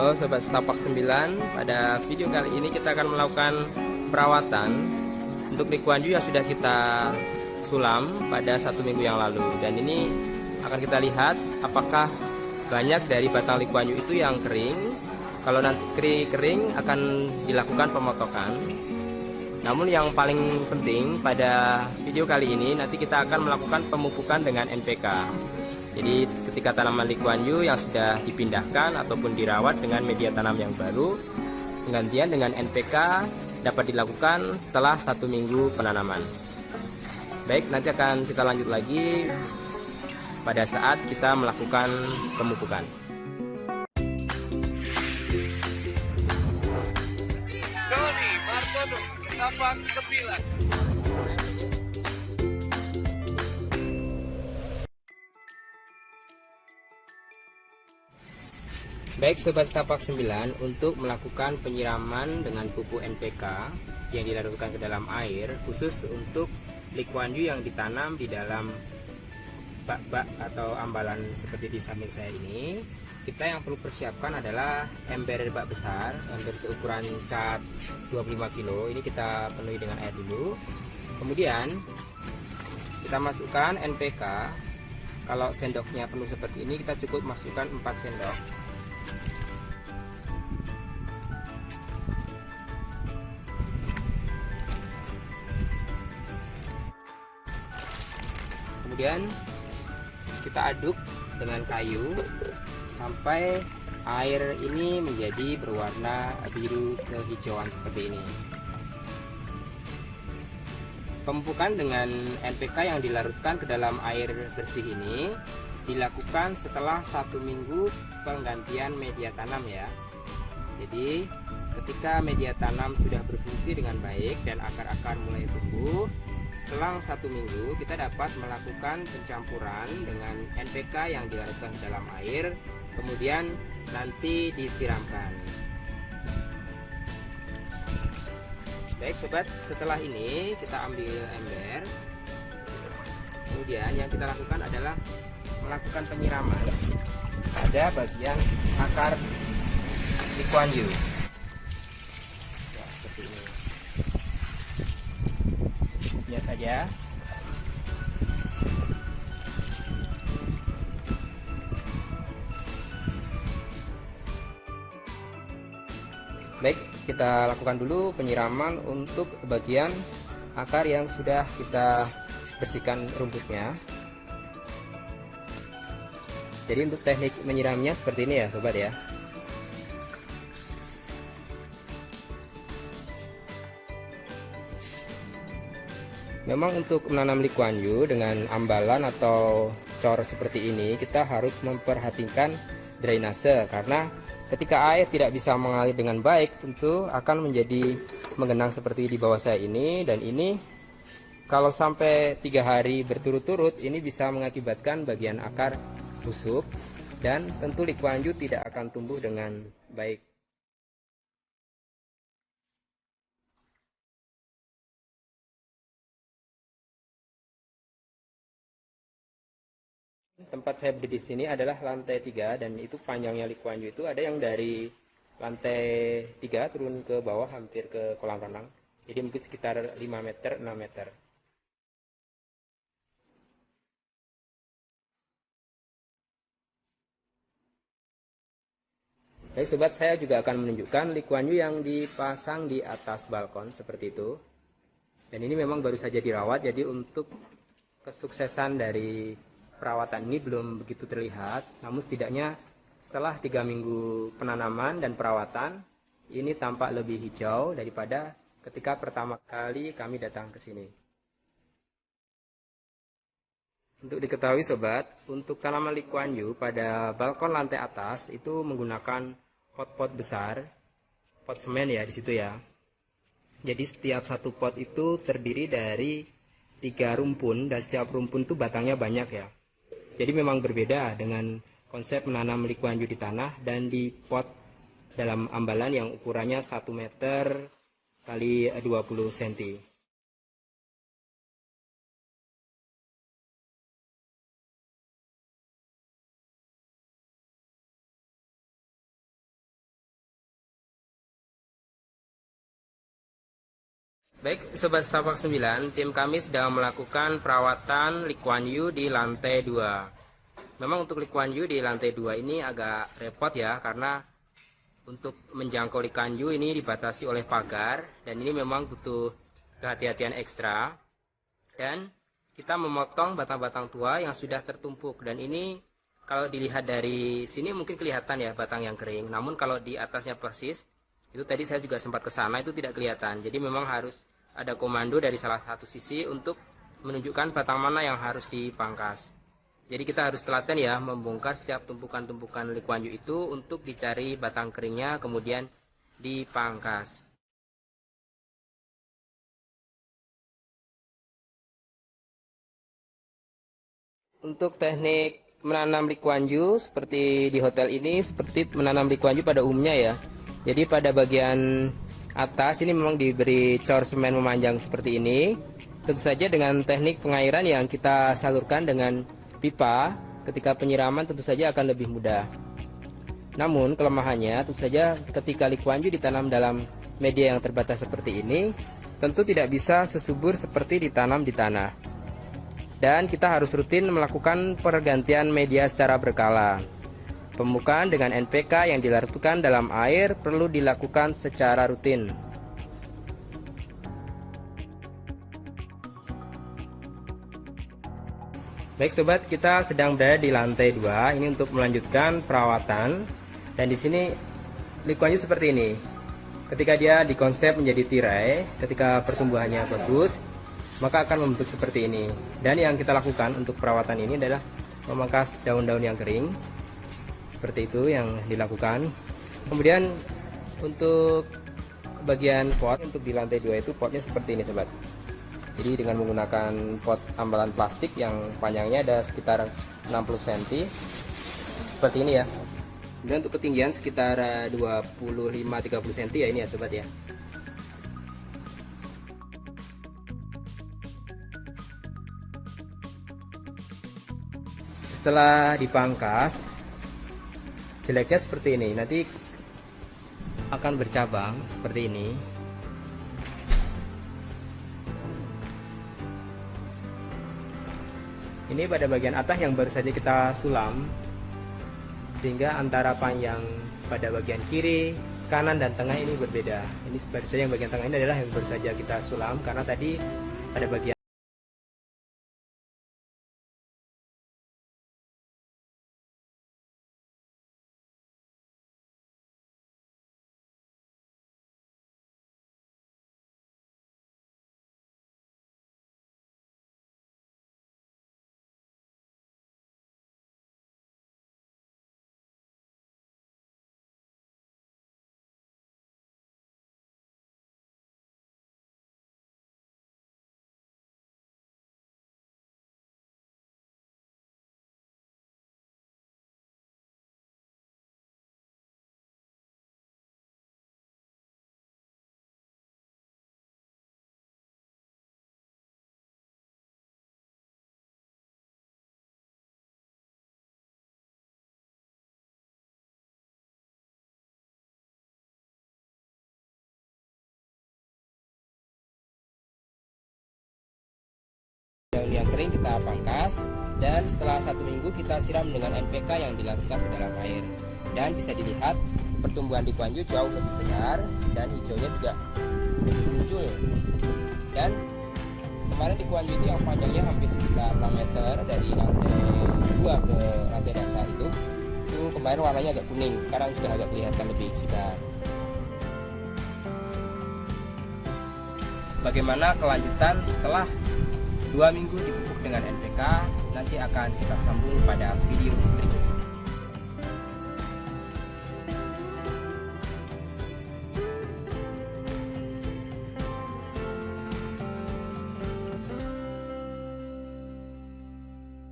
Halo Sobat Setapak 9, pada video kali ini kita akan melakukan perawatan untuk Lee Kuan Yew yang sudah kita sulam pada 1 minggu yang lalu. Dan ini akan kita lihat apakah banyak dari batang Lee Kuan Yew itu yang kering. Kalau nanti kering akan dilakukan pemotokan. Namun yang paling penting pada video kali ini nanti kita akan melakukan pemupukan dengan NPK. Jadi ketika tanaman Lee Kuan Yew yang sudah dipindahkan ataupun dirawat dengan media tanam yang baru, penggantian dengan NPK dapat dilakukan setelah 1 minggu penanaman. Baik, nanti akan kita lanjut lagi pada saat kita melakukan pemupukan. Doni Martono, Setapak 9. Baik Sobat Setapak 9, untuk melakukan penyiraman dengan pupuk NPK yang dilarutkan ke dalam air khusus untuk Lee Kuan Yew yang ditanam di dalam bak-bak atau ambalan seperti di samping saya ini, kita yang perlu persiapkan adalah ember bak besar, ember seukuran cat 25 kilo. Ini kita penuhi dengan air dulu. Kemudian kita masukkan NPK. Kalau sendoknya penuh seperti ini, kita cukup masukkan 4 sendok. Kemudian kita aduk dengan kayu sampai air ini menjadi berwarna biru kehijauan seperti ini. Pemupukan dengan NPK yang dilarutkan ke dalam air bersih ini dilakukan setelah 1 minggu penggantian media tanam ya. Jadi ketika media tanam sudah berfungsi dengan baik dan akar-akar mulai tumbuh, selang 1 minggu kita dapat melakukan pencampuran dengan NPK yang dilarutkan ke dalam air, kemudian nanti disiramkan. Baik sobat, setelah ini kita ambil ember. Kemudian yang kita lakukan adalah melakukan penyiraman pada bagian akar Lee Kuan Yew. Seperti ini. Cukupnya saja. Baik, kita lakukan dulu penyiraman untuk bagian akar yang sudah kita bersihkan rumputnya. Jadi untuk teknik menyiramnya seperti ini ya sobat ya. Memang untuk menanam Lee Kuan Yew dengan ambalan atau cor seperti ini kita harus memperhatikan drainase, karena ketika air tidak bisa mengalir dengan baik tentu akan menjadi menggenang seperti di bawah saya ini. Dan ini kalau sampai 3 hari berturut-turut ini bisa mengakibatkan bagian akar busuk dan tentu Lee Kuan Yew tidak akan tumbuh dengan baik. Tempat saya berdiri di sini adalah lantai 3 dan itu panjangnya Lee Kuan Yew itu ada yang dari lantai 3 turun ke bawah hampir ke kolam renang. Jadi mungkin sekitar 5 meter, 6 meter. Baik sobat, saya juga akan menunjukkan Lee Kuan Yew yang dipasang di atas balkon seperti itu. Dan ini memang baru saja dirawat, jadi untuk kesuksesan dari perawatan ini belum begitu terlihat. Namun setidaknya setelah 3 minggu penanaman dan perawatan, ini tampak lebih hijau daripada ketika pertama kali kami datang ke sini. Untuk diketahui sobat, untuk tanaman Lee Kuan Yew pada balkon lantai atas itu menggunakan pot-pot besar, pot semen ya di situ ya. Jadi setiap satu pot itu terdiri dari 3 rumpun dan setiap rumpun itu batangnya banyak ya. Jadi memang berbeda dengan konsep menanam Lee Kuan Yew di tanah dan di pot dalam ambalan yang ukurannya 1 meter kali 20 cm. Baik, Sobat Setapak 9, tim kami sedang melakukan perawatan Lee Kuan Yew di lantai 2. Memang untuk Lee Kuan Yew di lantai 2 ini agak repot ya, karena untuk menjangkau Lee Kuan Yew ini dibatasi oleh pagar, dan ini memang butuh kehati-hatian ekstra. Dan kita memotong batang-batang tua yang sudah tertumpuk, dan ini kalau dilihat dari sini mungkin kelihatan ya batang yang kering, namun kalau di atasnya persis, itu tadi saya juga sempat ke sana, itu tidak kelihatan. Jadi memang harus ada komando dari salah satu sisi untuk menunjukkan batang mana yang harus dipangkas. Jadi kita harus telaten ya, membongkar setiap tumpukan-tumpukan Lee Kuan Yew itu untuk dicari batang keringnya, kemudian dipangkas. Untuk teknik menanam Lee Kuan Yew seperti di hotel ini, seperti menanam Lee Kuan Yew pada umumnya ya. Jadi pada bagian atas ini memang diberi cor semen memanjang seperti ini. Tentu saja dengan teknik pengairan yang kita salurkan dengan pipa, ketika penyiraman tentu saja akan lebih mudah. Namun kelemahannya tentu saja ketika Lee Kuan Yew ditanam dalam media yang terbatas seperti ini, tentu tidak bisa sesubur seperti ditanam di tanah. Dan kita harus rutin melakukan pergantian media secara berkala. Pemupukan dengan NPK yang dilarutkan dalam air perlu dilakukan secara rutin. Baik sobat, kita sedang berada di lantai 2 ini untuk melanjutkan perawatan. Dan di sini Lee Kuan Yew seperti ini. Ketika dia dikonsep menjadi tirai, ketika pertumbuhannya bagus, maka akan membentuk seperti ini. Dan yang kita lakukan untuk perawatan ini adalah memangkas daun-daun yang kering. Seperti itu yang dilakukan. Kemudian untuk bagian pot, untuk di lantai 2 itu potnya seperti ini sobat. Jadi dengan menggunakan pot tambalan plastik yang panjangnya ada sekitar 60 cm seperti ini ya. Kemudian untuk ketinggian sekitar 25-30 cm ya ini ya sobat ya. Setelah dipangkas, jeleknya seperti ini, nanti akan bercabang seperti ini. Ini pada bagian atas yang baru saja kita sulam, sehingga antara panjang pada bagian kiri, kanan, dan tengah ini berbeda. Ini baru saja yang bagian tengah ini adalah yang baru saja kita sulam, karena tadi pada bagian daun yang kering kita pangkas, dan setelah 1 minggu kita siram dengan NPK yang dilarutkan ke dalam air. Dan bisa dilihat pertumbuhan Lee Kuan Yew jauh lebih segar dan hijaunya juga lebih muncul. Dan kemarin Lee Kuan Yew itu yang panjangnya hampir sekitar 6 meter dari lantai 2 ke lantai dasar itu kemarin warnanya agak kuning, sekarang sudah agak kelihatan lebih segar. Bagaimana kelanjutan setelah 2 minggu dipupuk dengan NPK, nanti akan kita sambung pada video berikutnya.